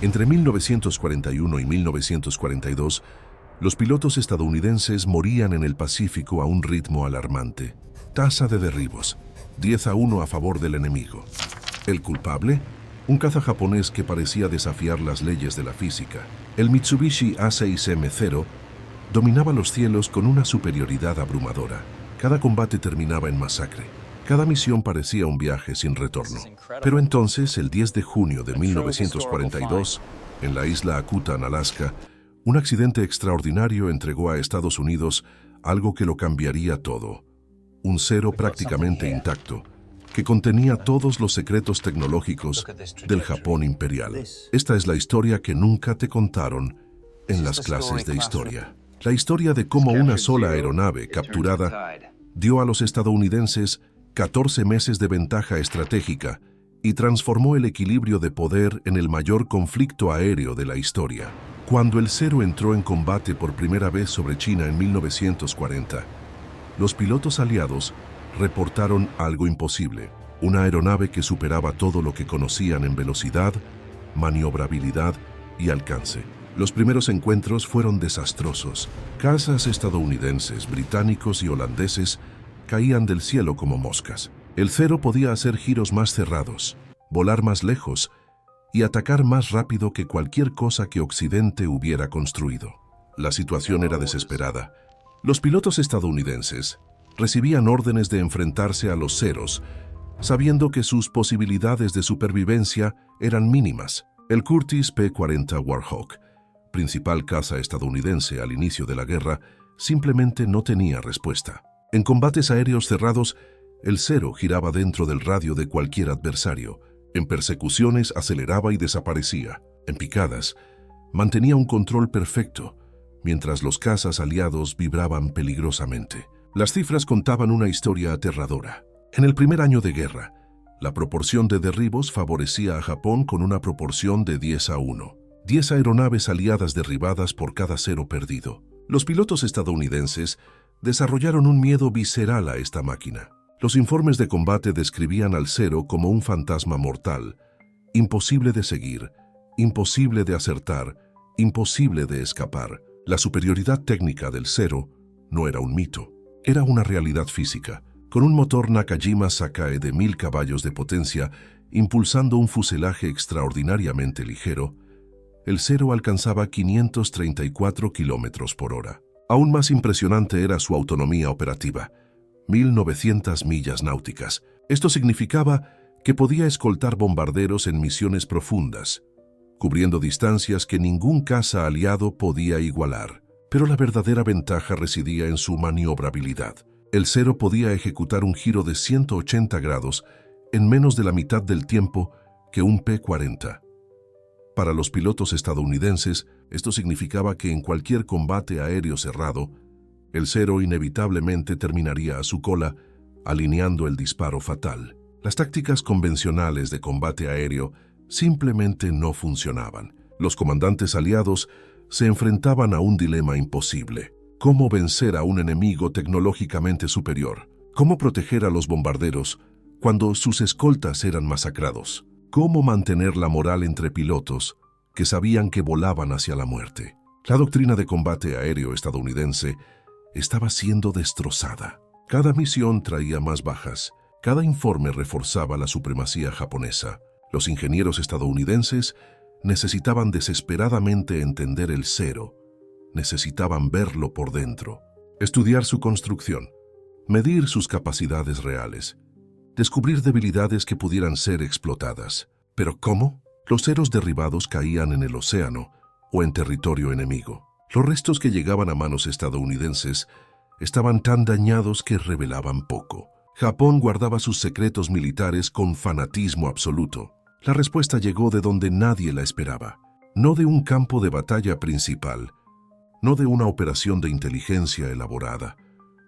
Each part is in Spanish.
Entre 1941 y 1942, los pilotos estadounidenses morían en el Pacífico a un ritmo alarmante. Tasa de derribos, 10-1 a favor del enemigo. ¿El culpable? Un caza japonés que parecía desafiar las leyes de la física. El Mitsubishi A6M0 dominaba los cielos con una superioridad abrumadora. Cada combate terminaba en masacre. Cada misión parecía un viaje sin retorno. Pero entonces, el 10 de junio de 1942, en la isla Akutan, Alaska, un accidente extraordinario entregó a Estados Unidos algo que lo cambiaría todo. Un Zero prácticamente intacto, que contenía todos los secretos tecnológicos del Japón imperial. Esta es la historia que nunca te contaron en las clases de historia. La historia de cómo una sola aeronave capturada dio a los estadounidenses 14 meses de ventaja estratégica y transformó el equilibrio de poder en el mayor conflicto aéreo de la historia. Cuando el Zero entró en combate por primera vez sobre China en 1940, los pilotos aliados reportaron algo imposible: una aeronave que superaba todo lo que conocían en velocidad, maniobrabilidad y alcance. Los primeros encuentros fueron desastrosos. Cazas estadounidenses, británicos y holandeses caían del cielo como moscas. El Zero podía hacer giros más cerrados, volar más lejos y atacar más rápido que cualquier cosa que Occidente hubiera construido. La situación era desesperada. Los pilotos estadounidenses recibían órdenes de enfrentarse a los Zeros, sabiendo que sus posibilidades de supervivencia eran mínimas. El Curtiss P-40 Warhawk, principal caza estadounidense al inicio de la guerra, simplemente no tenía respuesta. En combates aéreos cerrados, el Zero giraba dentro del radio de cualquier adversario. En persecuciones aceleraba y desaparecía. En picadas, mantenía un control perfecto, mientras los cazas aliados vibraban peligrosamente. Las cifras contaban una historia aterradora. En el primer año de guerra, la proporción de derribos favorecía a Japón con una proporción de 10-1. 10 aeronaves aliadas derribadas por cada Zero perdido. Los pilotos estadounidenses desarrollaron un miedo visceral a esta máquina. Los informes de combate describían al Zero como un fantasma mortal, imposible de seguir, imposible de acertar, imposible de escapar. La superioridad técnica del Zero no era un mito, era una realidad física. Con un motor Nakajima Sakae de 1000 caballos de potencia, impulsando un fuselaje extraordinariamente ligero, el Zero alcanzaba 534 kilómetros por hora. Aún más impresionante era su autonomía operativa, 1900 millas náuticas. Esto significaba que podía escoltar bombarderos en misiones profundas, cubriendo distancias que ningún caza aliado podía igualar. Pero la verdadera ventaja residía en su maniobrabilidad. El Zero podía ejecutar un giro de 180 grados en menos de la mitad del tiempo que un P-40. Para los pilotos estadounidenses, esto significaba que en cualquier combate aéreo cerrado, el Zero inevitablemente terminaría a su cola, alineando el disparo fatal. Las tácticas convencionales de combate aéreo simplemente no funcionaban. Los comandantes aliados se enfrentaban a un dilema imposible: ¿cómo vencer a un enemigo tecnológicamente superior? ¿Cómo proteger a los bombarderos cuando sus escoltas eran masacrados? ¿Cómo mantener la moral entre pilotos que sabían que volaban hacia la muerte? La doctrina de combate aéreo estadounidense estaba siendo destrozada. Cada misión traía más bajas. Cada informe reforzaba la supremacía japonesa. Los ingenieros estadounidenses necesitaban desesperadamente entender el Zero. Necesitaban verlo por dentro, estudiar su construcción, medir sus capacidades reales, descubrir debilidades que pudieran ser explotadas. ¿Pero cómo? Los Zeros derribados caían en el océano o en territorio enemigo. Los restos que llegaban a manos estadounidenses estaban tan dañados que revelaban poco. Japón guardaba sus secretos militares con fanatismo absoluto. La respuesta llegó de donde nadie la esperaba. No de un campo de batalla principal, no de una operación de inteligencia elaborada,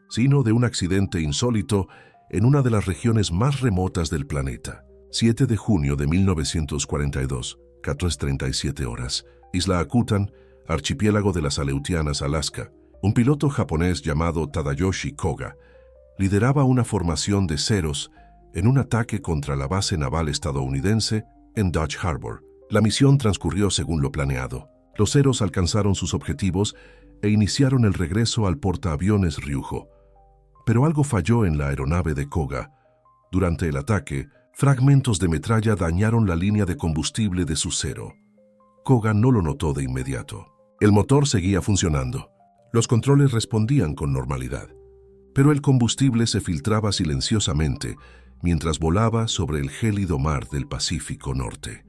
sino de un accidente insólito en una de las regiones más remotas del planeta. 7 de junio de 1942, 14:37 horas, Isla Akutan, archipiélago de las Aleutianas, Alaska. Un piloto japonés llamado Tadayoshi Koga lideraba una formación de Zeros en un ataque contra la base naval estadounidense en Dutch Harbor. La misión transcurrió según lo planeado. Los Zeros alcanzaron sus objetivos e iniciaron el regreso al portaaviones Ryujo. Pero algo falló en la aeronave de Koga. Durante el ataque, fragmentos de metralla dañaron la línea de combustible de su Zero. Koga no lo notó de inmediato. El motor seguía funcionando. Los controles respondían con normalidad. Pero el combustible se filtraba silenciosamente mientras volaba sobre el gélido mar del Pacífico Norte.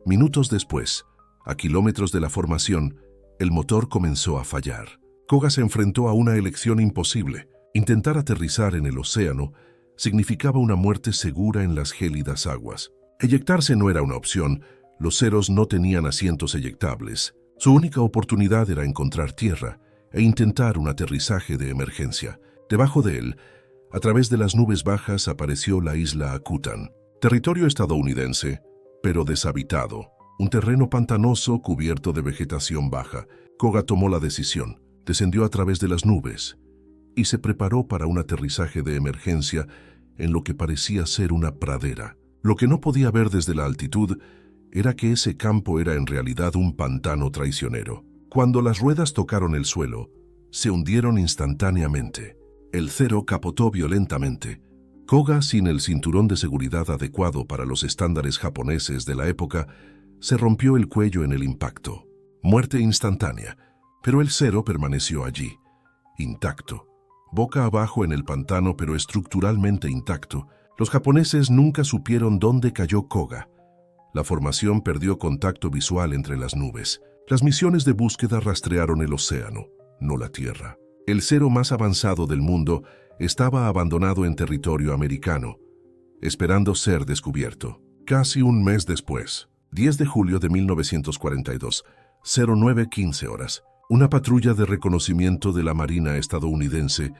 Minutos después, a kilómetros de la formación, el motor comenzó a fallar. Koga se enfrentó a una elección imposible. Intentar aterrizar en el océano significaba una muerte segura en las gélidas aguas. Eyectarse no era una opción. Los Zeros no tenían asientos eyectables. Su única oportunidad era encontrar tierra e intentar un aterrizaje de emergencia. Debajo de él, a través de las nubes bajas, apareció la isla Akutan, territorio estadounidense, pero deshabitado. Un terreno pantanoso cubierto de vegetación baja. Koga tomó la decisión, descendió a través de las nubes y se preparó para un aterrizaje de emergencia en lo que parecía ser una pradera. Lo que no podía ver desde la altitud era que ese campo era en realidad un pantano traicionero. Cuando las ruedas tocaron el suelo, se hundieron instantáneamente. El Zero capotó violentamente. Koga, sin el cinturón de seguridad adecuado para los estándares japoneses de la época, se rompió el cuello en el impacto. Muerte instantánea, pero el Zero permaneció allí, intacto. Boca abajo en el pantano, pero estructuralmente intacto. Los japoneses nunca supieron dónde cayó Koga. La formación perdió contacto visual entre las nubes. Las misiones de búsqueda rastrearon el océano, no la tierra. El Zero más avanzado del mundo estaba abandonado en territorio americano, esperando ser descubierto. Casi un mes después, 10 de julio de 1942, 09:15 horas, una patrulla de reconocimiento de la Marina estadounidense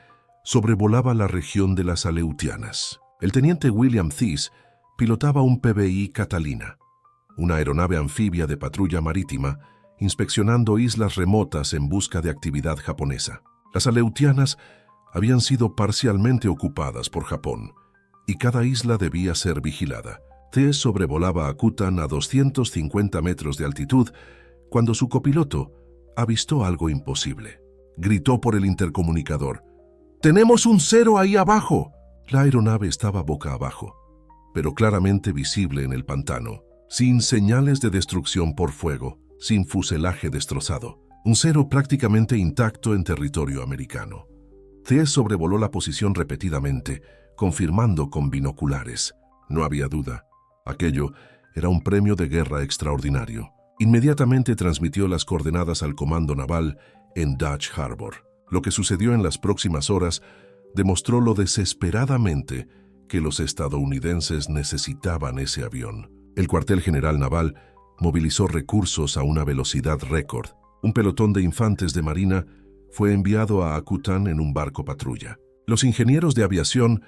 sobrevolaba la región de las Aleutianas. El teniente William Thies pilotaba un PBI Catalina, una aeronave anfibia de patrulla marítima, inspeccionando islas remotas en busca de actividad japonesa. Las Aleutianas habían sido parcialmente ocupadas por Japón, y cada isla debía ser vigilada. Thies sobrevolaba Akutan a 250 metros de altitud cuando su copiloto avistó algo imposible. Gritó por el intercomunicador: «¡Tenemos un Zero ahí abajo!». La aeronave estaba boca abajo, pero claramente visible en el pantano, sin señales de destrucción por fuego, sin fuselaje destrozado. Un Zero prácticamente intacto en territorio americano. Thies sobrevoló la posición repetidamente, confirmando con binoculares. No había duda. Aquello era un premio de guerra extraordinario. Inmediatamente transmitió las coordenadas al comando naval en Dutch Harbor. Lo que sucedió en las próximas horas demostró lo desesperadamente que los estadounidenses necesitaban ese avión. El cuartel general naval movilizó recursos a una velocidad récord. Un pelotón de infantes de marina fue enviado a Akutan en un barco patrulla. Los ingenieros de aviación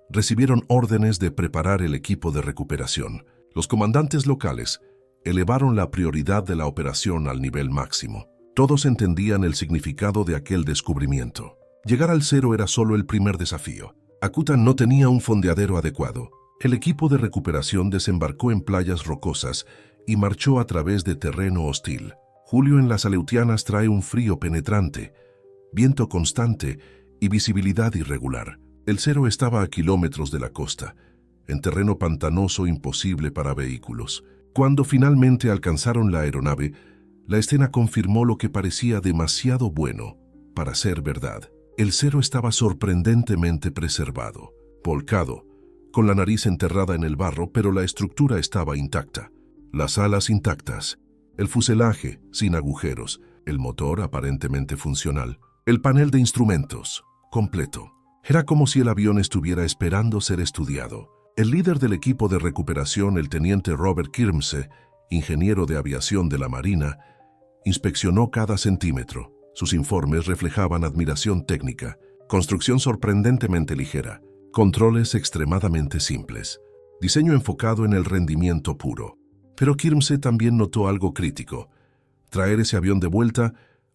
recibieron órdenes de preparar el equipo de recuperación. Los comandantes locales elevaron la prioridad de la operación al nivel máximo. Todos entendían el significado de aquel descubrimiento. Llegar al Zero era solo el primer desafío. Akutan no tenía un fondeadero adecuado. El equipo de recuperación desembarcó en playas rocosas y marchó a través de terreno hostil. Julio en las Aleutianas trae un frío penetrante, viento constante y visibilidad irregular. El Zero estaba a kilómetros de la costa, en terreno pantanoso imposible para vehículos. Cuando finalmente alcanzaron la aeronave, la escena confirmó lo que parecía demasiado bueno para ser verdad. El Zero estaba sorprendentemente preservado, volcado, con la nariz enterrada en el barro, pero la estructura estaba intacta. Las alas intactas, el fuselaje sin agujeros, el motor aparentemente funcional, el panel de instrumentos completo. Era como si el avión estuviera esperando ser estudiado. El líder del equipo de recuperación, el teniente Robert Kirmse, ingeniero de aviación de la Marina, inspeccionó cada centímetro. Sus informes reflejaban admiración técnica, construcción sorprendentemente ligera, controles extremadamente simples, diseño enfocado en el rendimiento puro. Pero Kirmse también notó algo crítico. Traer ese avión de vuelta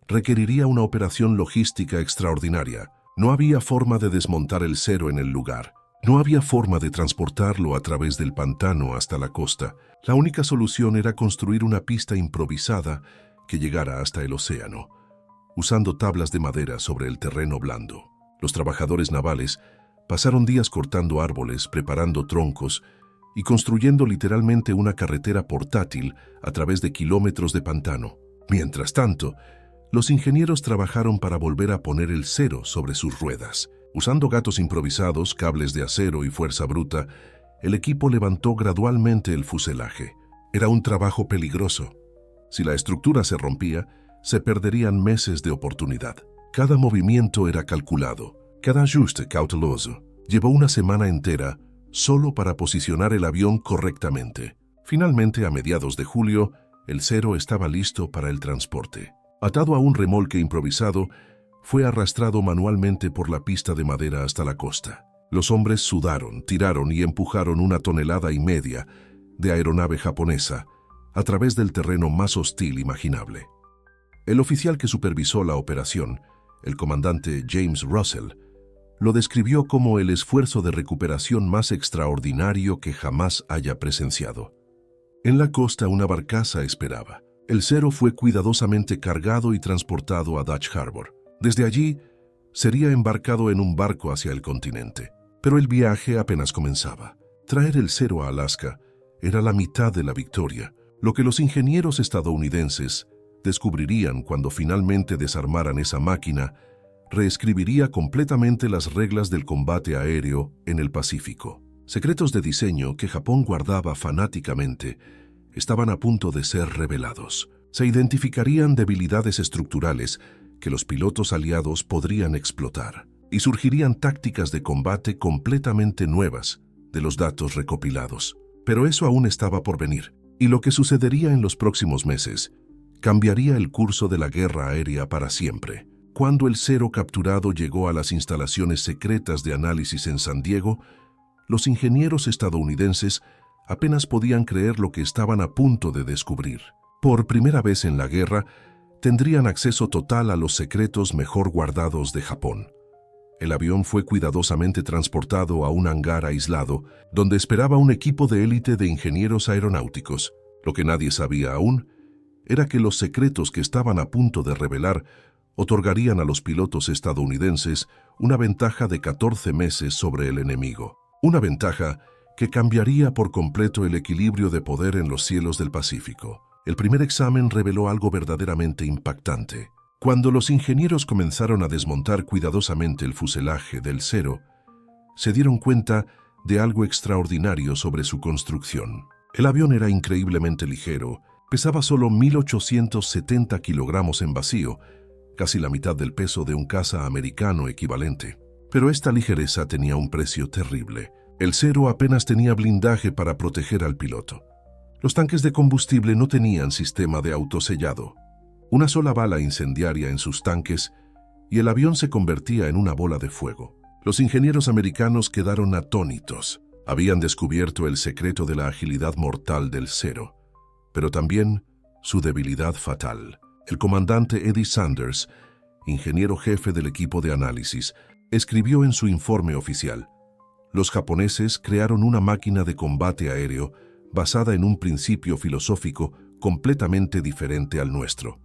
requeriría una operación logística extraordinaria. No había forma de desmontar el Zero en el lugar. No había forma de transportarlo a través del pantano hasta la costa. La única solución era construir una pista improvisada que llegara hasta el océano, usando tablas de madera sobre el terreno blando. Los trabajadores navales pasaron días cortando árboles, preparando troncos y construyendo literalmente una carretera portátil a través de kilómetros de pantano. Mientras tanto, los ingenieros trabajaron para volver a poner el Cero sobre sus ruedas. Usando gatos improvisados, cables de acero y fuerza bruta, el equipo levantó gradualmente el fuselaje. Era un trabajo peligroso. Si la estructura se rompía, se perderían meses de oportunidad. Cada movimiento era calculado, cada ajuste cauteloso. Llevó una semana entera solo para posicionar el avión correctamente. Finalmente, a mediados de julio, el Cero estaba listo para el transporte. Atado a un remolque improvisado, fue arrastrado manualmente por la pista de madera hasta la costa. Los hombres sudaron, tiraron y empujaron 1,5 toneladas de aeronave japonesa a través del terreno más hostil imaginable. El oficial que supervisó la operación, el comandante James Russell, lo describió como el esfuerzo de recuperación más extraordinario que jamás haya presenciado. En la costa una barcaza esperaba. El Cero fue cuidadosamente cargado y transportado a Dutch Harbor. Desde allí, sería embarcado en un barco hacia el continente. Pero el viaje apenas comenzaba. Traer el Cero a Alaska era la mitad de la victoria, lo que los ingenieros estadounidenses descubrirían cuando finalmente desarmaran esa máquina, reescribiría completamente las reglas del combate aéreo en el Pacífico. Secretos de diseño que Japón guardaba fanáticamente estaban a punto de ser revelados. Se identificarían debilidades estructurales que los pilotos aliados podrían explotar, y surgirían tácticas de combate completamente nuevas de los datos recopilados. Pero eso aún estaba por venir, y lo que sucedería en los próximos meses cambiaría el curso de la guerra aérea para siempre. Cuando el Cero capturado llegó a las instalaciones secretas de análisis en San Diego, los ingenieros estadounidenses apenas podían creer lo que estaban a punto de descubrir. Por primera vez en la guerra, tendrían acceso total a los secretos mejor guardados de Japón. El avión fue cuidadosamente transportado a un hangar aislado, donde esperaba un equipo de élite de ingenieros aeronáuticos. Lo que nadie sabía aún era que los secretos que estaban a punto de revelar otorgarían a los pilotos estadounidenses una ventaja de 14 meses sobre el enemigo. Una ventaja que cambiaría por completo el equilibrio de poder en los cielos del Pacífico. El primer examen reveló algo verdaderamente impactante. Cuando los ingenieros comenzaron a desmontar cuidadosamente el fuselaje del Cero, se dieron cuenta de algo extraordinario sobre su construcción. El avión era increíblemente ligero, pesaba solo 1.870 kilogramos en vacío, casi la mitad del peso de un caza americano equivalente. Pero esta ligereza tenía un precio terrible. El Cero apenas tenía blindaje para proteger al piloto. Los tanques de combustible no tenían sistema de autosellado. Una sola bala incendiaria en sus tanques y el avión se convertía en una bola de fuego. Los ingenieros americanos quedaron atónitos. Habían descubierto el secreto de la agilidad mortal del Cero, pero también su debilidad fatal. El comandante Eddie Sanders, ingeniero jefe del equipo de análisis, escribió en su informe oficial: los japoneses crearon una máquina de combate aéreo basada en un principio filosófico completamente diferente al nuestro.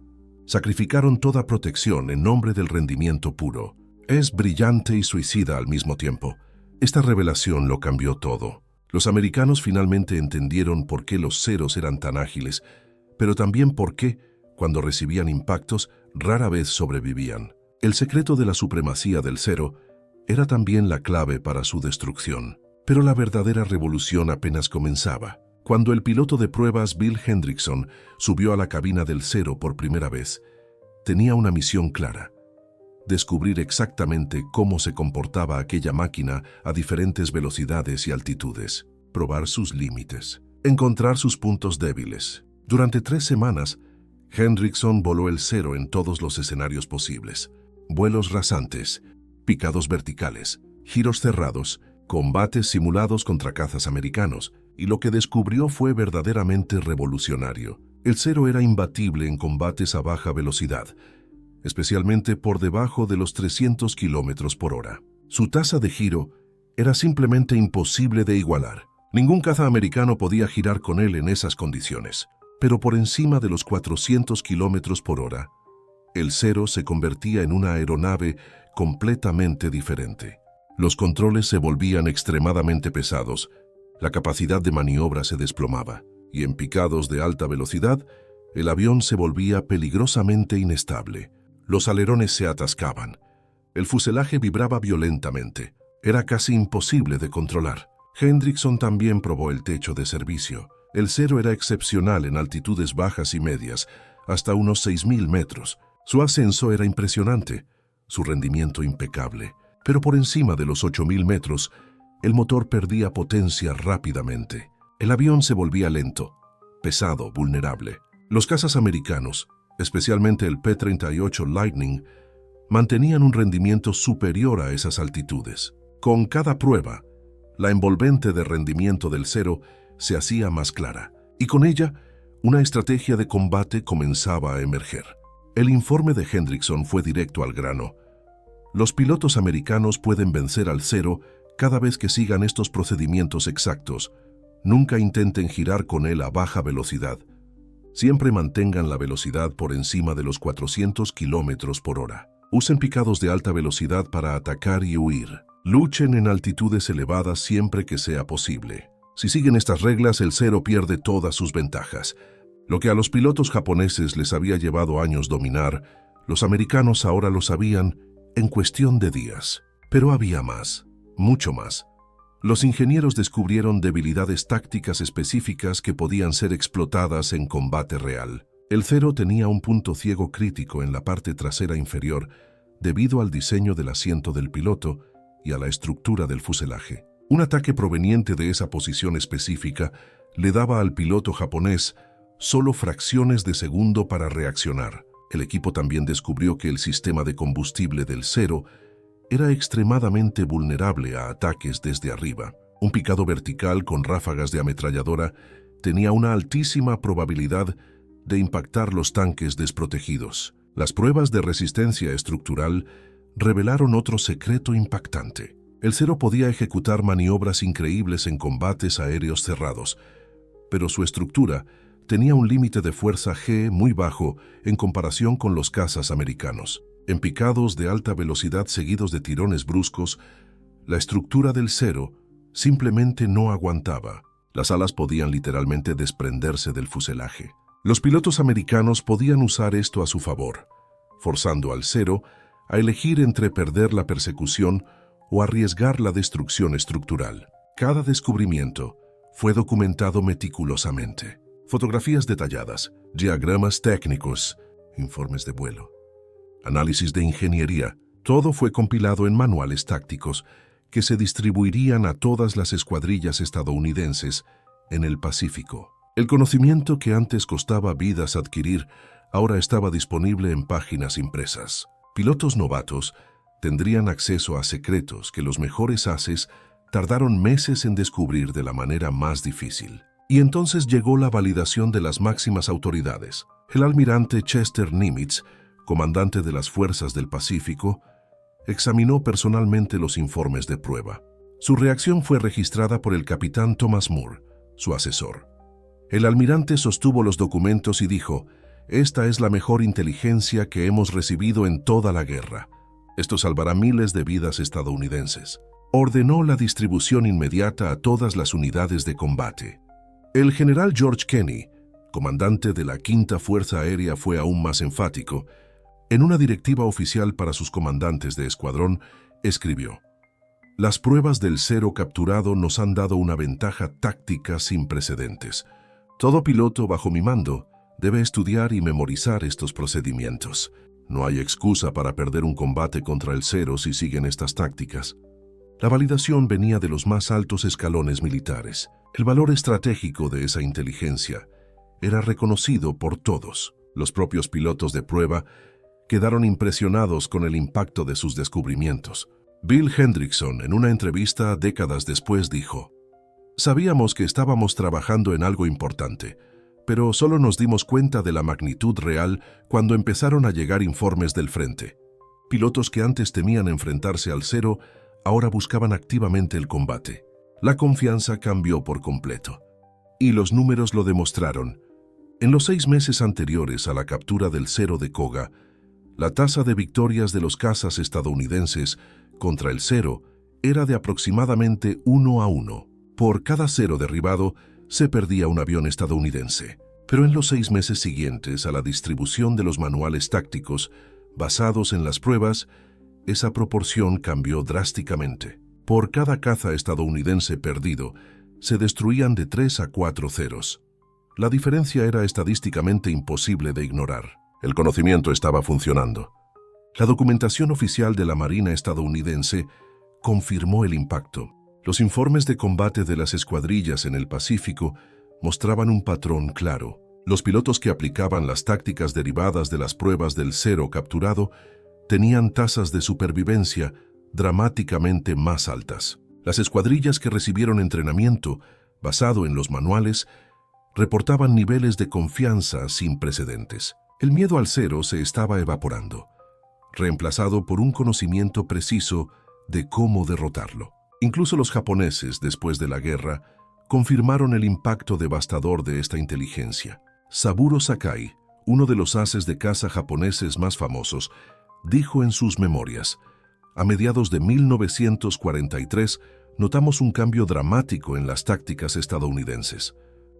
Sacrificaron toda protección en nombre del rendimiento puro. Es brillante y suicida al mismo tiempo. Esta revelación lo cambió todo. Los americanos finalmente entendieron por qué los Ceros eran tan ágiles, pero también por qué, cuando recibían impactos, rara vez sobrevivían. El secreto de la supremacía del Cero era también la clave para su destrucción. Pero la verdadera revolución apenas comenzaba. Cuando el piloto de pruebas Bill Hendrickson subió a la cabina del Cero por primera vez, tenía una misión clara: descubrir exactamente cómo se comportaba aquella máquina a diferentes velocidades y altitudes, probar sus límites, encontrar sus puntos débiles. Durante 3 semanas, Hendrickson voló el Cero en todos los escenarios posibles: vuelos rasantes, picados verticales, giros cerrados, combates simulados contra cazas americanos, y lo que descubrió fue verdaderamente revolucionario. El Cero era imbatible en combates a baja velocidad, especialmente por debajo de los 300 kilómetros por hora. Su tasa de giro era simplemente imposible de igualar. Ningún caza americano podía girar con él en esas condiciones, pero por encima de los 400 kilómetros por hora, el Zero se convertía en una aeronave completamente diferente. Los controles se volvían extremadamente pesados, la capacidad de maniobra se desplomaba, y en picados de alta velocidad, el avión se volvía peligrosamente inestable. Los alerones se atascaban, el fuselaje vibraba violentamente, era casi imposible de controlar. Hendrickson también probó el techo de servicio. El Zero era excepcional en altitudes bajas y medias, hasta unos 6.000 metros. Su ascenso era impresionante, su rendimiento impecable, pero por encima de los 8.000 metros, el motor perdía potencia rápidamente. El avión se volvía lento, pesado, vulnerable. Los cazas americanos, especialmente el P-38 Lightning, mantenían un rendimiento superior a esas altitudes. Con cada prueba, la envolvente de rendimiento del Zero se hacía más clara, y con ella, una estrategia de combate comenzaba a emerger. El informe de Hendrickson fue directo al grano. Los pilotos americanos pueden vencer al Zero cada vez que sigan estos procedimientos exactos. Nunca intenten girar con él a baja velocidad. Siempre mantengan la velocidad por encima de los 400 kilómetros por hora. Usen picados de alta velocidad para atacar y huir. Luchen en altitudes elevadas siempre que sea posible. Si siguen estas reglas, el Zero pierde todas sus ventajas. Lo que a los pilotos japoneses les había llevado años dominar, los americanos ahora lo sabían en cuestión de días. Pero había más, mucho más. Los ingenieros descubrieron debilidades tácticas específicas que podían ser explotadas en combate real. El Zero tenía un punto ciego crítico en la parte trasera inferior debido al diseño del asiento del piloto y a la estructura del fuselaje. Un ataque proveniente de esa posición específica le daba al piloto japonés solo fracciones de segundo para reaccionar. El equipo también descubrió que el sistema de combustible del Zero era extremadamente vulnerable a ataques desde arriba. Un picado vertical con ráfagas de ametralladora tenía una altísima probabilidad de impactar los tanques desprotegidos. Las pruebas de resistencia estructural revelaron otro secreto impactante. El Zero podía ejecutar maniobras increíbles en combates aéreos cerrados, pero su estructura tenía un límite de fuerza G muy bajo en comparación con los cazas americanos. En picados de alta velocidad seguidos de tirones bruscos, la estructura del Zero simplemente no aguantaba. Las alas podían literalmente desprenderse del fuselaje. Los pilotos americanos podían usar esto a su favor, forzando al Zero a elegir entre perder la persecución o arriesgar la destrucción estructural. Cada descubrimiento fue documentado meticulosamente. Fotografías detalladas, diagramas técnicos, informes de vuelo, análisis de ingeniería, todo fue compilado en manuales tácticos que se distribuirían a todas las escuadrillas estadounidenses en el Pacífico. El conocimiento que antes costaba vidas adquirir ahora estaba disponible en páginas impresas. Pilotos novatos tendrían acceso a secretos que los mejores ases tardaron meses en descubrir de la manera más difícil. Y entonces llegó la validación de las máximas autoridades. El almirante Chester Nimitz, comandante de las Fuerzas del Pacífico, examinó personalmente los informes de prueba. Su reacción fue registrada por el capitán Thomas Moore, su asesor. El almirante sostuvo los documentos y dijo: «Esta es la mejor inteligencia que hemos recibido en toda la guerra. Esto salvará miles de vidas estadounidenses». Ordenó la distribución inmediata a todas las unidades de combate. El general George Kenney, comandante de la Quinta Fuerza Aérea, fue aún más enfático. En una directiva oficial para sus comandantes de escuadrón, escribió: «Las pruebas del Zero capturado nos han dado una ventaja táctica sin precedentes. Todo piloto bajo mi mando debe estudiar y memorizar estos procedimientos. No hay excusa para perder un combate contra el Zero si siguen estas tácticas». La validación venía de los más altos escalones militares. El valor estratégico de esa inteligencia era reconocido por todos. Los propios pilotos de prueba quedaron impresionados con el impacto de sus descubrimientos. Bill Hendrickson, en una entrevista décadas después, dijo: «Sabíamos que estábamos trabajando en algo importante, pero solo nos dimos cuenta de la magnitud real cuando empezaron a llegar informes del frente. Pilotos que antes temían enfrentarse al Zero ahora buscaban activamente el combate. La confianza cambió por completo. Y los números lo demostraron. En los 6 meses anteriores a la captura del Cero de Koga, la tasa de victorias de los cazas estadounidenses contra el Cero era de aproximadamente 1-1. Por cada Cero derribado, se perdía un avión estadounidense. Pero en los 6 meses siguientes a la distribución de los manuales tácticos basados en las pruebas, esa proporción cambió drásticamente. Por cada caza estadounidense perdido, se destruían de 3 a 4 ceros. La diferencia era estadísticamente imposible de ignorar. El conocimiento estaba funcionando. La documentación oficial de la Marina estadounidense confirmó el impacto. Los informes de combate de las escuadrillas en el Pacífico mostraban un patrón claro. Los pilotos que aplicaban las tácticas derivadas de las pruebas del Cero capturado tenían tasas de supervivencia dramáticamente más altas. Las escuadrillas que recibieron entrenamiento basado en los manuales reportaban niveles de confianza sin precedentes. El miedo al Cero se estaba evaporando, reemplazado por un conocimiento preciso de cómo derrotarlo. Incluso los japoneses, después de la guerra, confirmaron el impacto devastador de esta inteligencia. Saburo Sakai, uno de los ases de caza japoneses más famosos, dijo en sus memorias: a mediados de 1943 notamos un cambio dramático en las tácticas estadounidenses.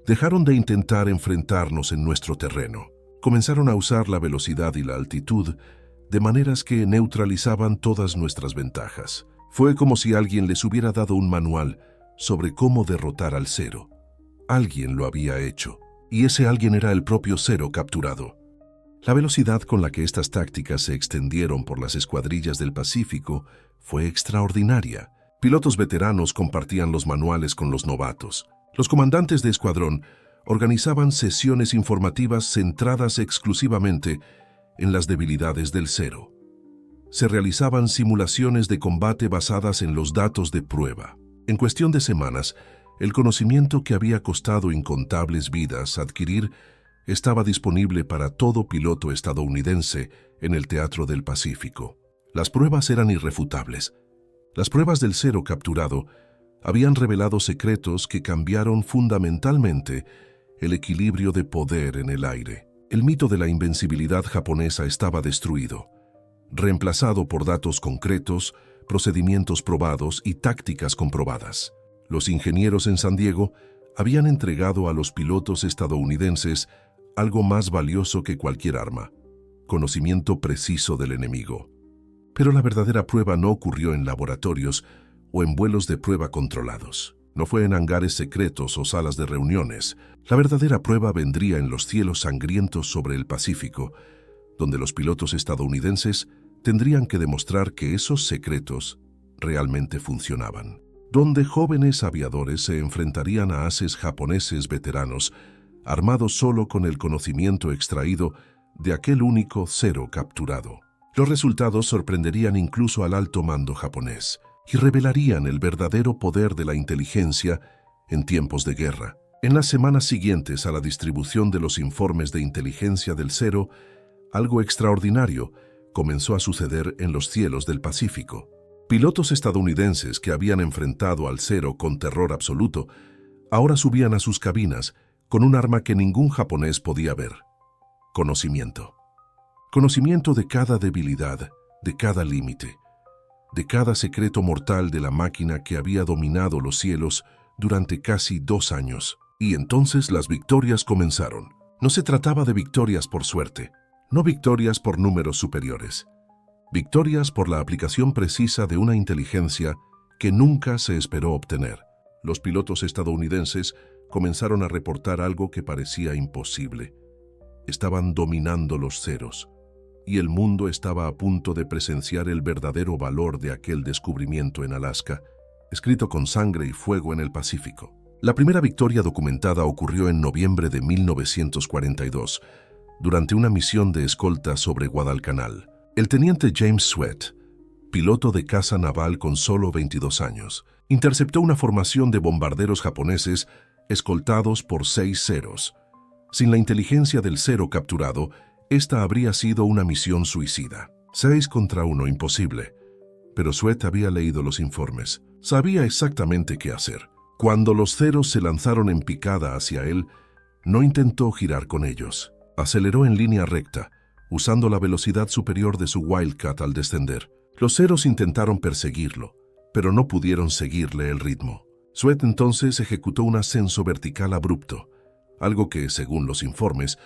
Dejaron de intentar enfrentarnos en nuestro terreno. Comenzaron a usar la velocidad y la altitud de maneras que neutralizaban todas nuestras ventajas. Fue como si alguien les hubiera dado un manual sobre cómo derrotar al Cero. Alguien lo había hecho, y ese alguien era el propio Cero capturado. La velocidad con la que estas tácticas se extendieron por las escuadrillas del Pacífico fue extraordinaria. Pilotos veteranos compartían los manuales con los novatos. Los comandantes de escuadrón organizaban sesiones informativas centradas exclusivamente en las debilidades del Cero. Se realizaban simulaciones de combate basadas en los datos de prueba. En cuestión de semanas, el conocimiento que había costado incontables vidas adquirir estaba disponible para todo piloto estadounidense en el teatro del Pacífico. Las pruebas eran irrefutables. Las pruebas del Cero capturado habían revelado secretos que cambiaron fundamentalmente el equilibrio de poder en el aire. El mito de la invencibilidad japonesa estaba destruido, reemplazado por datos concretos, procedimientos probados y tácticas comprobadas. Los ingenieros en San Diego habían entregado a los pilotos estadounidenses algo más valioso que cualquier arma: conocimiento preciso del enemigo. Pero la verdadera prueba no ocurrió en laboratorios o en vuelos de prueba controlados. No fue en hangares secretos o salas de reuniones. La verdadera prueba vendría en los cielos sangrientos sobre el Pacífico, donde los pilotos estadounidenses tendrían que demostrar que esos secretos realmente funcionaban. Donde jóvenes aviadores se enfrentarían a ases japoneses veteranos, armados solo con el conocimiento extraído de aquel único Cero capturado. Los resultados sorprenderían incluso al alto mando japonés y revelarían el verdadero poder de la inteligencia en tiempos de guerra. En las semanas siguientes a la distribución de los informes de inteligencia del Cero, algo extraordinario comenzó a suceder en los cielos del Pacífico. Pilotos estadounidenses que habían enfrentado al Cero con terror absoluto, ahora subían a sus cabinas con un arma que ningún japonés podía ver: conocimiento. Conocimiento de cada debilidad, de cada límite, de cada secreto mortal de la máquina que había dominado los cielos durante casi 2 años. Y entonces las victorias comenzaron. No se trataba de victorias por suerte, no victorias por números superiores. Victorias por la aplicación precisa de una inteligencia que nunca se esperó obtener. Los pilotos estadounidenses comenzaron a reportar algo que parecía imposible. Estaban dominando los ceros, y el mundo estaba a punto de presenciar el verdadero valor de aquel descubrimiento en Alaska, escrito con sangre y fuego en el Pacífico. La primera victoria documentada ocurrió en noviembre de 1942, durante una misión de escolta sobre Guadalcanal. El teniente James Sweat, piloto de caza naval con solo 22 años, interceptó una formación de bombarderos japoneses escoltados por 6 ceros. Sin la inteligencia del Cero capturado, esta habría sido una misión suicida. 6 contra 1, imposible. Pero Sweat había leído los informes. Sabía exactamente qué hacer. Cuando los ceros se lanzaron en picada hacia él, no intentó girar con ellos. Aceleró en línea recta, usando la velocidad superior de su Wildcat al descender. Los ceros intentaron perseguirlo, pero no pudieron seguirle el ritmo. Sweat entonces ejecutó un ascenso vertical abrupto, algo que, según los informes,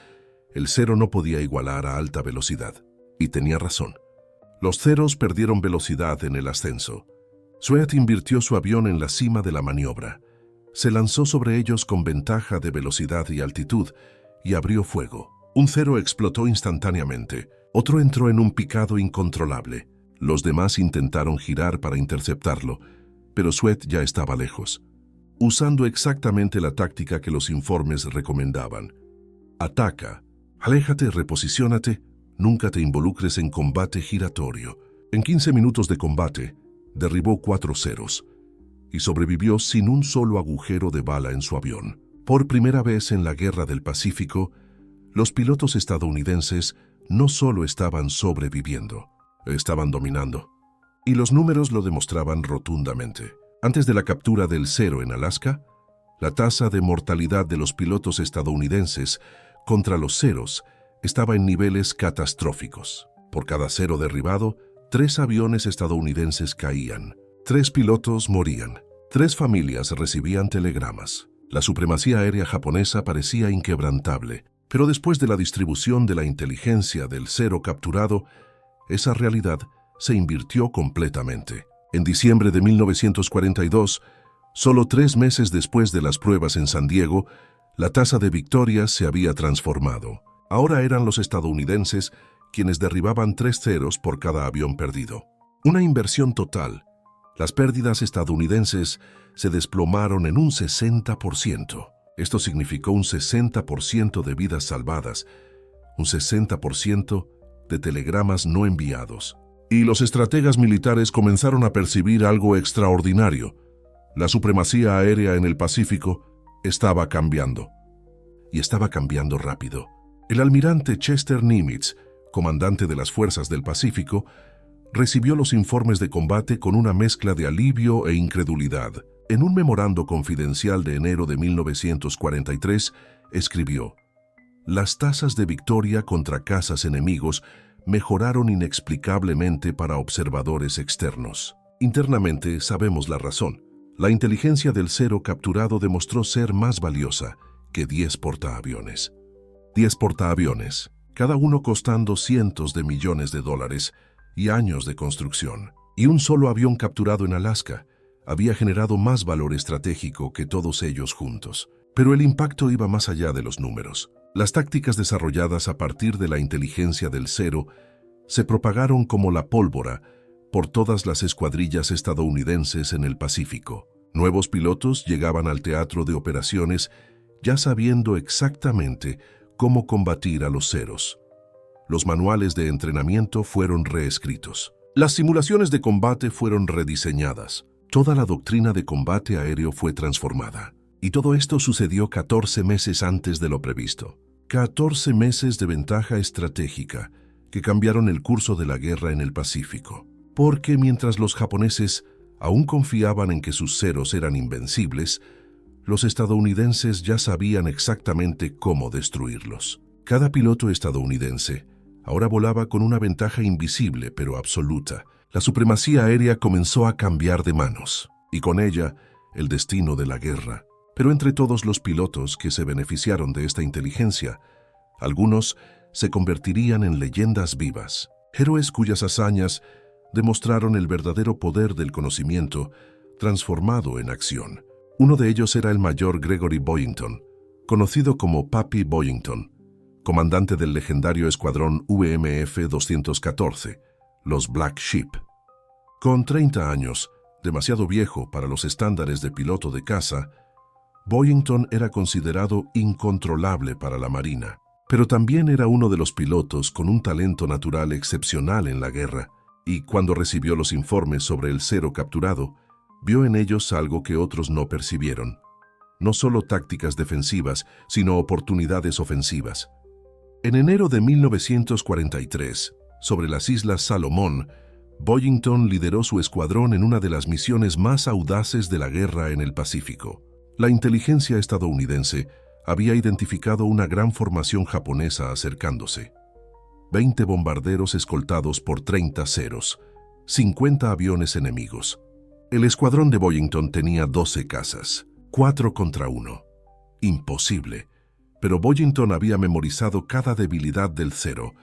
el cero no podía igualar a alta velocidad. Y tenía razón. Los ceros perdieron velocidad en el ascenso. Sweat invirtió su avión en la cima de la maniobra. Se lanzó sobre ellos con ventaja de velocidad y altitud y abrió fuego. Un cero explotó instantáneamente. Otro entró en un picado incontrolable. Los demás intentaron girar para interceptarlo, pero Sweat ya estaba lejos. Usando exactamente la táctica que los informes recomendaban. Ataca, aléjate, reposiciónate, nunca te involucres en combate giratorio. En 15 minutos de combate, derribó 4 ceros y sobrevivió sin un solo agujero de bala en su avión. Por primera vez en la Guerra del Pacífico, los pilotos estadounidenses no solo estaban sobreviviendo, estaban dominando. Y los números lo demostraban rotundamente. Antes de la captura del cero en Alaska, la tasa de mortalidad de los pilotos estadounidenses contra los ceros estaba en niveles catastróficos. Por cada cero derribado, 3 aviones estadounidenses caían, 3 pilotos morían, 3 familias recibían telegramas. La supremacía aérea japonesa parecía inquebrantable, pero después de la distribución de la inteligencia del cero capturado, esa realidad se invirtió completamente. En diciembre de 1942, solo 3 meses después de las pruebas en San Diego, la tasa de victorias se había transformado. Ahora eran los estadounidenses quienes derribaban 3 ceros por cada avión perdido. Una inversión total. Las pérdidas estadounidenses se desplomaron en un 60%. Esto significó un 60% de vidas salvadas, un 60% de telegramas no enviados. Y los estrategas militares comenzaron a percibir algo extraordinario. La supremacía aérea en el Pacífico estaba cambiando. Y estaba cambiando rápido. El almirante Chester Nimitz, comandante de las fuerzas del Pacífico, recibió los informes de combate con una mezcla de alivio e incredulidad. En un memorando confidencial de enero de 1943, escribió: «Las tasas de victoria contra cazas enemigos mejoraron inexplicablemente para observadores externos. Internamente sabemos la razón. La inteligencia del cero capturado demostró ser más valiosa que 10 portaaviones. 10 portaaviones, cada uno costando cientos de millones de dólares y años de construcción. Y un solo avión capturado en Alaska había generado más valor estratégico que todos ellos juntos. Pero el impacto iba más allá de los números. Las tácticas desarrolladas a partir de la inteligencia del cero se propagaron como la pólvora por todas las escuadrillas estadounidenses en el Pacífico. Nuevos pilotos llegaban al teatro de operaciones ya sabiendo exactamente cómo combatir a los ceros. Los manuales de entrenamiento fueron reescritos. Las simulaciones de combate fueron rediseñadas. Toda la doctrina de combate aéreo fue transformada. Y todo esto sucedió 14 meses antes de lo previsto. 14 meses de ventaja estratégica que cambiaron el curso de la guerra en el Pacífico. Porque mientras los japoneses aún confiaban en que sus ceros eran invencibles, los estadounidenses ya sabían exactamente cómo destruirlos. Cada piloto estadounidense ahora volaba con una ventaja invisible pero absoluta. La supremacía aérea comenzó a cambiar de manos, y con ella el destino de la guerra. Pero entre todos los pilotos que se beneficiaron de esta inteligencia, algunos se convertirían en leyendas vivas, héroes cuyas hazañas demostraron el verdadero poder del conocimiento transformado en acción. Uno de ellos era el mayor Gregory Boyington, conocido como Papi Boyington, comandante del legendario escuadrón UMF-214, los Black Sheep. Con 30 años, demasiado viejo para los estándares de piloto de caza, Boyington era considerado incontrolable para la Marina, pero también era uno de los pilotos con un talento natural excepcional en la guerra, y cuando recibió los informes sobre el cero capturado, vio en ellos algo que otros no percibieron. No solo tácticas defensivas, sino oportunidades ofensivas. En enero de 1943, sobre las Islas Salomón, Boyington lideró su escuadrón en una de las misiones más audaces de la guerra en el Pacífico. La inteligencia estadounidense había identificado una gran formación japonesa acercándose. 20 bombarderos escoltados por 30 Zeros, 50 aviones enemigos. El escuadrón de Boyington tenía 12 cazas, 4 contra 1. Imposible. Pero Boyington había memorizado cada debilidad del Zero.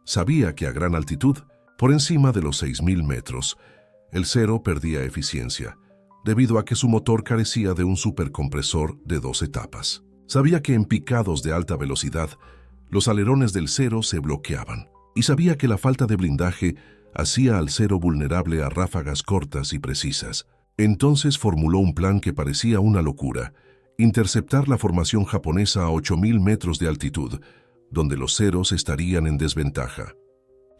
Sabía que a gran altitud, por encima de los 6.000 metros, el Zero perdía eficiencia, debido a que su motor carecía de un supercompresor de 2 etapas. Sabía que en picados de alta velocidad, los alerones del Zero se bloqueaban, y sabía que la falta de blindaje hacía al Zero vulnerable a ráfagas cortas y precisas. Entonces formuló un plan que parecía una locura: interceptar la formación japonesa a 8.000 metros de altitud, donde los Zeros estarían en desventaja.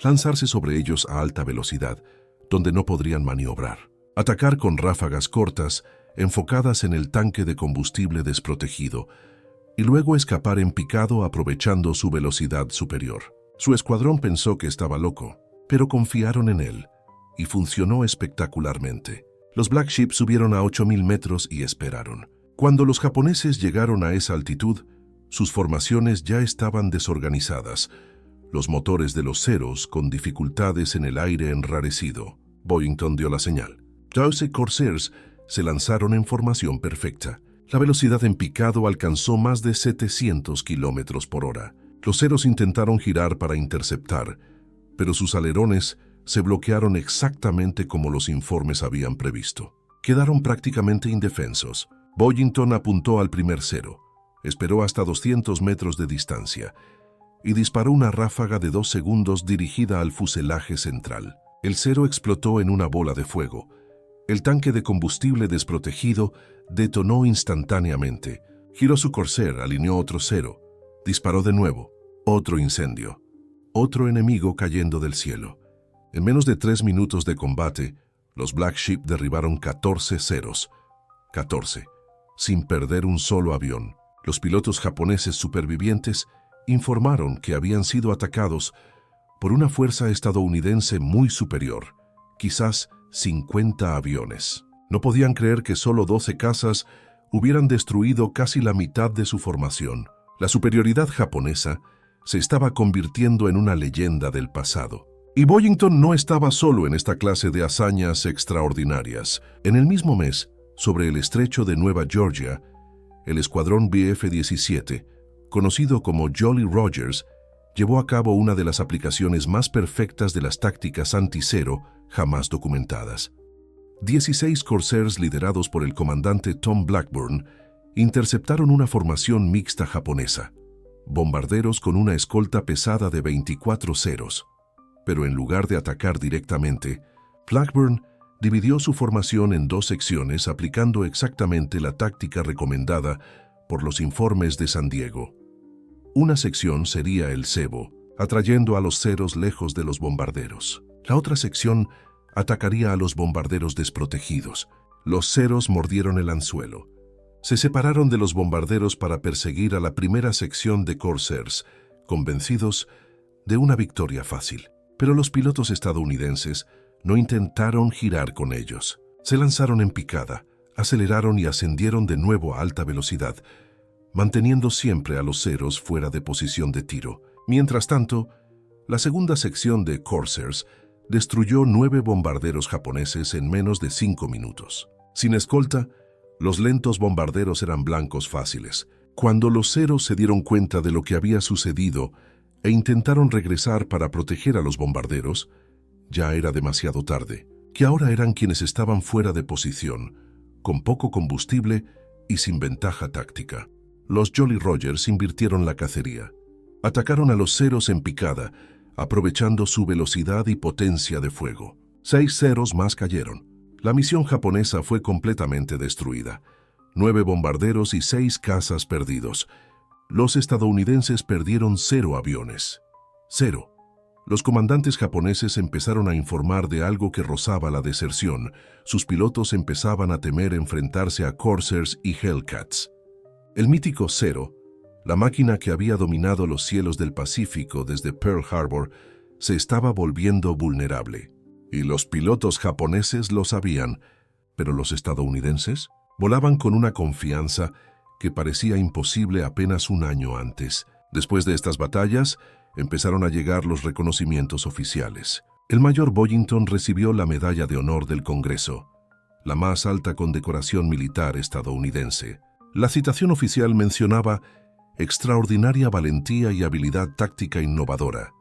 Lanzarse sobre ellos a alta velocidad, donde no podrían maniobrar. Atacar con ráfagas cortas, enfocadas en el tanque de combustible desprotegido, y luego escapar en picado aprovechando su velocidad superior. Su escuadrón pensó que estaba loco, pero confiaron en él, y funcionó espectacularmente. Los Black Sheep subieron a 8.000 metros y esperaron. Cuando los japoneses llegaron a esa altitud, sus formaciones ya estaban desorganizadas, los motores de los Zeros con dificultades en el aire enrarecido. Boyington dio la señal. 12 Corsairs se lanzaron en formación perfecta. La velocidad en picado alcanzó más de 700 kilómetros por hora. Los Zeros intentaron girar para interceptar, pero sus alerones se bloquearon exactamente como los informes habían previsto. Quedaron prácticamente indefensos. Boyington apuntó al primer Zero, esperó hasta 200 metros de distancia y disparó una ráfaga de 2 segundos dirigida al fuselaje central. El Zero explotó en una bola de fuego. El tanque de combustible desprotegido detonó instantáneamente. Giró su Corsair, alineó otro Zero, disparó de nuevo. Otro incendio. Otro enemigo cayendo del cielo. En menos de 3 minutos de combate, los Black Sheep derribaron 14 Zeros. 14. Sin perder un solo avión. Los pilotos japoneses supervivientes informaron que habían sido atacados por una fuerza estadounidense muy superior, quizás 50 aviones. No podían creer que solo 12 cazas hubieran destruido casi la mitad de su formación. La superioridad japonesa se estaba convirtiendo en una leyenda del pasado. Y Boyington no estaba solo en esta clase de hazañas extraordinarias. En el mismo mes, sobre el estrecho de Nueva Georgia, el escuadrón BF-17, conocido como Jolly Rogers, llevó a cabo una de las aplicaciones más perfectas de las tácticas anti-Zero jamás documentadas. 16 Corsairs liderados por el comandante Tom Blackburn interceptaron una formación mixta japonesa, bombarderos con una escolta pesada de 24 Zeros. Pero en lugar de atacar directamente, Blackburn dividió su formación en 2 secciones aplicando exactamente la táctica recomendada por los informes de San Diego. Una sección sería el cebo, atrayendo a los Zeros lejos de los bombarderos. La otra sección atacaría a los bombarderos desprotegidos. Los Zeros mordieron el anzuelo. Se separaron de los bombarderos para perseguir a la primera sección de Corsairs, convencidos de una victoria fácil. Pero los pilotos estadounidenses no intentaron girar con ellos. Se lanzaron en picada, aceleraron y ascendieron de nuevo a alta velocidad, manteniendo siempre a los Zeros fuera de posición de tiro. Mientras tanto, la segunda sección de Corsairs destruyó 9 bombarderos japoneses en menos de 5 minutos. Sin escolta, los lentos bombarderos eran blancos fáciles. Cuando los Zeros se dieron cuenta de lo que había sucedido e intentaron regresar para proteger a los bombarderos, ya era demasiado tarde, que ahora eran quienes estaban fuera de posición, con poco combustible y sin ventaja táctica. Los Jolly Rogers invirtieron la cacería. Atacaron a los Zeros en picada, aprovechando su velocidad y potencia de fuego. 6 Zeros más cayeron. La misión japonesa fue completamente destruida. 9 bombarderos y 6 cazas perdidos. Los estadounidenses perdieron 0 aviones. 0. Los comandantes japoneses empezaron a informar de algo que rozaba la deserción. Sus pilotos empezaban a temer enfrentarse a Corsairs y Hellcats. El mítico Zero, la máquina que había dominado los cielos del Pacífico desde Pearl Harbor, se estaba volviendo vulnerable. Y los pilotos japoneses lo sabían, pero los estadounidenses volaban con una confianza que parecía imposible apenas un año antes. Después de estas batallas, empezaron a llegar los reconocimientos oficiales. El mayor Boyington recibió la Medalla de Honor del Congreso, la más alta condecoración militar estadounidense. La citación oficial mencionaba extraordinaria valentía y habilidad táctica innovadora.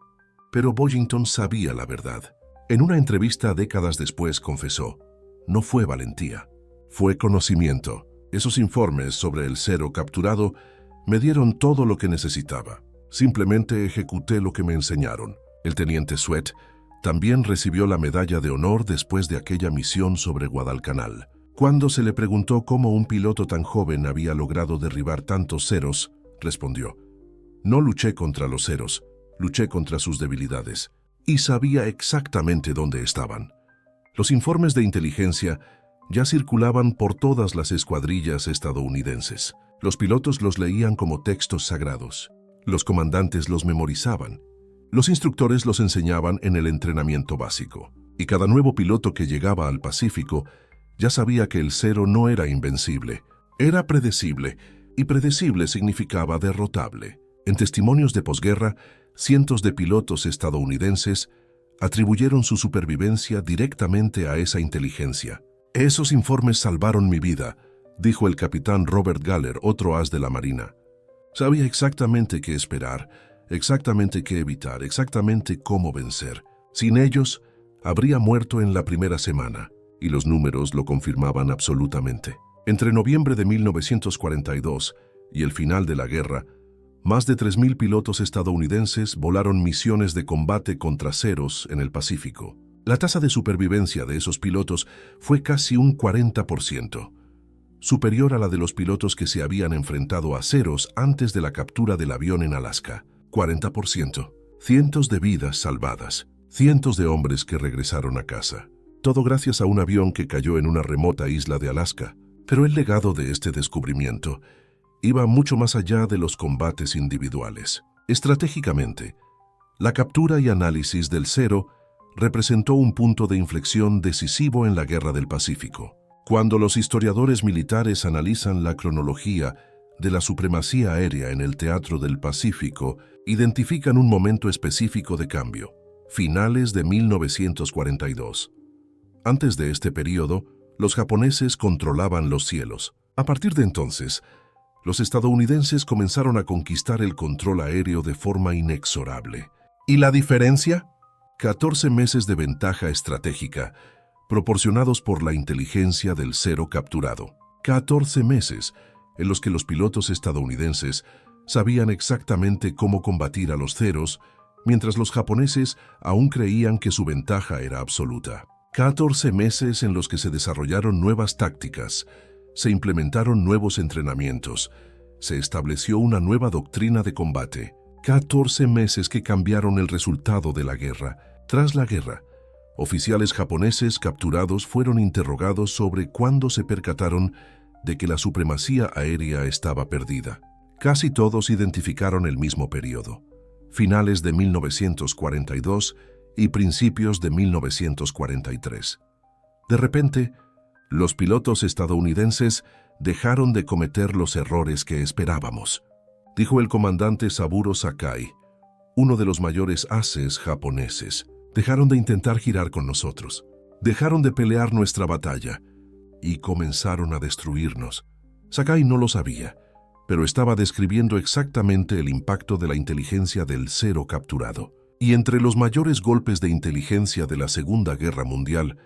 Pero Boyington sabía la verdad. En una entrevista décadas después confesó: no fue valentía, fue conocimiento. Esos informes sobre el Zero capturado me dieron todo lo que necesitaba. Simplemente ejecuté lo que me enseñaron. El teniente Sweat también recibió la Medalla de Honor después de aquella misión sobre Guadalcanal. Cuando se le preguntó cómo un piloto tan joven había logrado derribar tantos Zeros, respondió: no luché contra los Zeros, luché contra sus debilidades. Y sabía exactamente dónde estaban. Los informes de inteligencia ya circulaban por todas las escuadrillas estadounidenses. Los pilotos los leían como textos sagrados. Los comandantes los memorizaban. Los instructores los enseñaban en el entrenamiento básico. Y cada nuevo piloto que llegaba al Pacífico ya sabía que el Zero no era invencible. Era predecible, y predecible significaba derrotable. En testimonios de posguerra, cientos de pilotos estadounidenses atribuyeron su supervivencia directamente a esa inteligencia. Esos informes salvaron mi vida, dijo el capitán Robert Galler, otro as de la Marina. Sabía exactamente qué esperar, exactamente qué evitar, exactamente cómo vencer. Sin ellos, habría muerto en la primera semana, y los números lo confirmaban absolutamente. Entre noviembre de 1942 y el final de la guerra, más de 3.000 pilotos estadounidenses volaron misiones de combate contra Zeros en el Pacífico. La tasa de supervivencia de esos pilotos fue casi un 40%, superior a la de los pilotos que se habían enfrentado a Zeros antes de la captura del avión en Alaska. 40%. Cientos de vidas salvadas, cientos de hombres que regresaron a casa. Todo gracias a un avión que cayó en una remota isla de Alaska. Pero el legado de este descubrimiento iba mucho más allá de los combates individuales. Estratégicamente, la captura y análisis del Zero representó un punto de inflexión decisivo en la Guerra del Pacífico. Cuando los historiadores militares analizan la cronología de la supremacía aérea en el teatro del Pacífico, identifican un momento específico de cambio: finales de 1942. Antes de este periodo, los japoneses controlaban los cielos. A partir de entonces, los estadounidenses comenzaron a conquistar el control aéreo de forma inexorable. ¿Y la diferencia? 14 meses de ventaja estratégica, proporcionados por la inteligencia del Zero capturado. 14 meses en los que los pilotos estadounidenses sabían exactamente cómo combatir a los Zeros, mientras los japoneses aún creían que su ventaja era absoluta. 14 meses en los que se desarrollaron nuevas tácticas, se implementaron nuevos entrenamientos, se estableció una nueva doctrina de combate. 14 meses que cambiaron el resultado de la guerra. Tras la guerra, oficiales japoneses capturados fueron interrogados sobre cuándo se percataron de que la supremacía aérea estaba perdida. Casi todos identificaron el mismo periodo: finales de 1942 y principios de 1943. De repente, los pilotos estadounidenses dejaron de cometer los errores que esperábamos, dijo el comandante Saburo Sakai, uno de los mayores ases japoneses. Dejaron de intentar girar con nosotros, dejaron de pelear nuestra batalla y comenzaron a destruirnos. Sakai no lo sabía, pero estaba describiendo exactamente el impacto de la inteligencia del Zero capturado. Y entre los mayores golpes de inteligencia de la Segunda Guerra Mundial,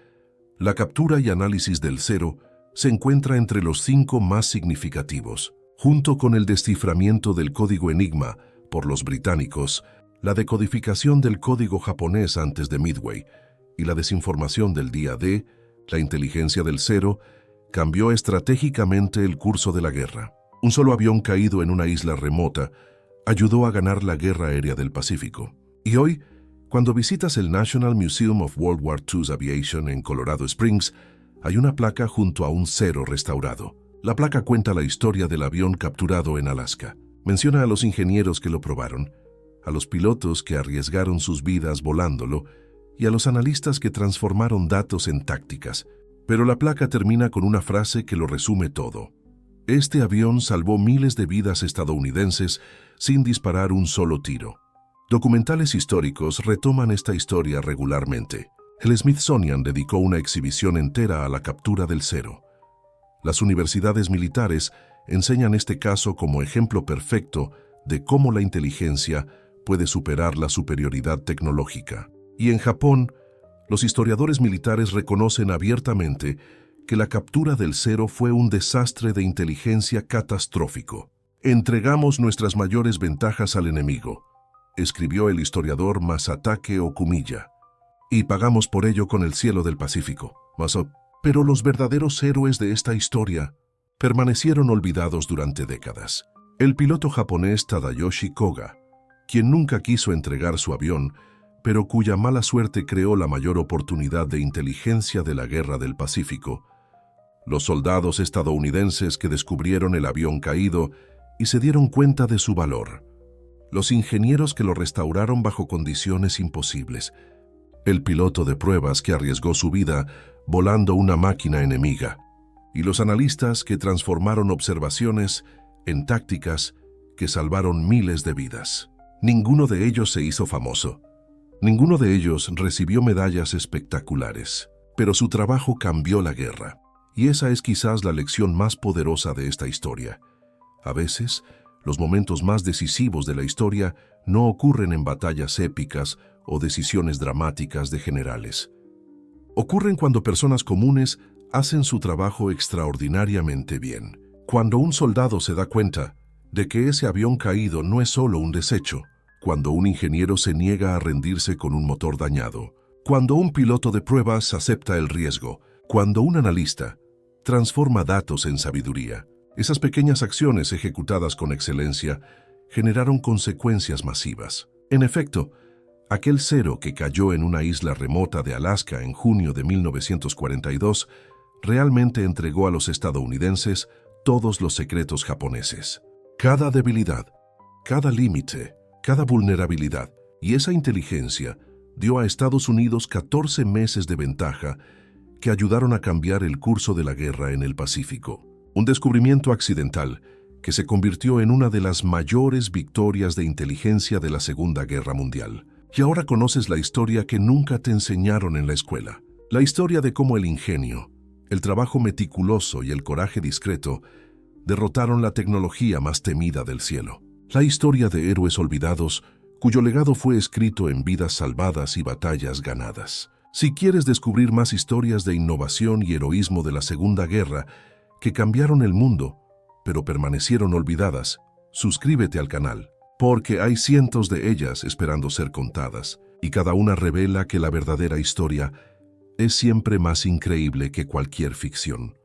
la captura y análisis del Zero se encuentra entre los 5 más significativos. Junto con el desciframiento del código Enigma por los británicos, la decodificación del código japonés antes de Midway y la desinformación del día D, la inteligencia del Zero cambió estratégicamente el curso de la guerra. Un solo avión caído en una isla remota ayudó a ganar la guerra aérea del Pacífico. Y hoy, cuando visitas el National Museum of World War II's Aviation en Colorado Springs, hay una placa junto a un Zero restaurado. La placa cuenta la historia del avión capturado en Alaska. Menciona a los ingenieros que lo probaron, a los pilotos que arriesgaron sus vidas volándolo y a los analistas que transformaron datos en tácticas. Pero la placa termina con una frase que lo resume todo. Este avión salvó miles de vidas estadounidenses sin disparar un solo tiro. Documentales históricos retoman esta historia regularmente. El Smithsonian dedicó una exhibición entera a la captura del Cero. Las universidades militares enseñan este caso como ejemplo perfecto de cómo la inteligencia puede superar la superioridad tecnológica. Y en Japón, los historiadores militares reconocen abiertamente que la captura del Cero fue un desastre de inteligencia catastrófico. Entregamos nuestras mayores ventajas al enemigo, escribió el historiador Masatake Okumiya, y pagamos por ello con el cielo del Pacífico. Pero los verdaderos héroes de esta historia permanecieron olvidados durante décadas. El piloto japonés Tadayoshi Koga, quien nunca quiso entregar su avión, pero cuya mala suerte creó la mayor oportunidad de inteligencia de la Guerra del Pacífico. Los soldados estadounidenses que descubrieron el avión caído y se dieron cuenta de su valor. Los ingenieros que lo restauraron bajo condiciones imposibles. El piloto de pruebas que arriesgó su vida volando una máquina enemiga. Y los analistas que transformaron observaciones en tácticas que salvaron miles de vidas. Ninguno de ellos se hizo famoso. Ninguno de ellos recibió medallas espectaculares, pero su trabajo cambió la guerra. Y esa es quizás la lección más poderosa de esta historia. A veces, los momentos más decisivos de la historia no ocurren en batallas épicas o decisiones dramáticas de generales. Ocurren cuando personas comunes hacen su trabajo extraordinariamente bien. Cuando un soldado se da cuenta de que ese avión caído no es solo un desecho, cuando un ingeniero se niega a rendirse con un motor dañado, cuando un piloto de pruebas acepta el riesgo, cuando un analista transforma datos en sabiduría. Esas pequeñas acciones ejecutadas con excelencia generaron consecuencias masivas. En efecto, aquel Cero que cayó en una isla remota de Alaska en junio de 1942 realmente entregó a los estadounidenses todos los secretos japoneses. Cada debilidad, cada límite, cada vulnerabilidad y esa inteligencia dio a Estados Unidos 14 meses de ventaja que ayudaron a cambiar el curso de la guerra en el Pacífico. Un descubrimiento accidental que se convirtió en una de las mayores victorias de inteligencia de la Segunda Guerra Mundial. Y ahora conoces la historia que nunca te enseñaron en la escuela. La historia de cómo el ingenio, el trabajo meticuloso y el coraje discreto derrotaron la tecnología más temida del cielo. La historia de héroes olvidados cuyo legado fue escrito en vidas salvadas y batallas ganadas. Si quieres descubrir más historias de innovación y heroísmo de la Segunda Guerra que cambiaron el mundo, pero permanecieron olvidadas, suscríbete al canal, porque hay cientos de ellas esperando ser contadas, y cada una revela que la verdadera historia es siempre más increíble que cualquier ficción.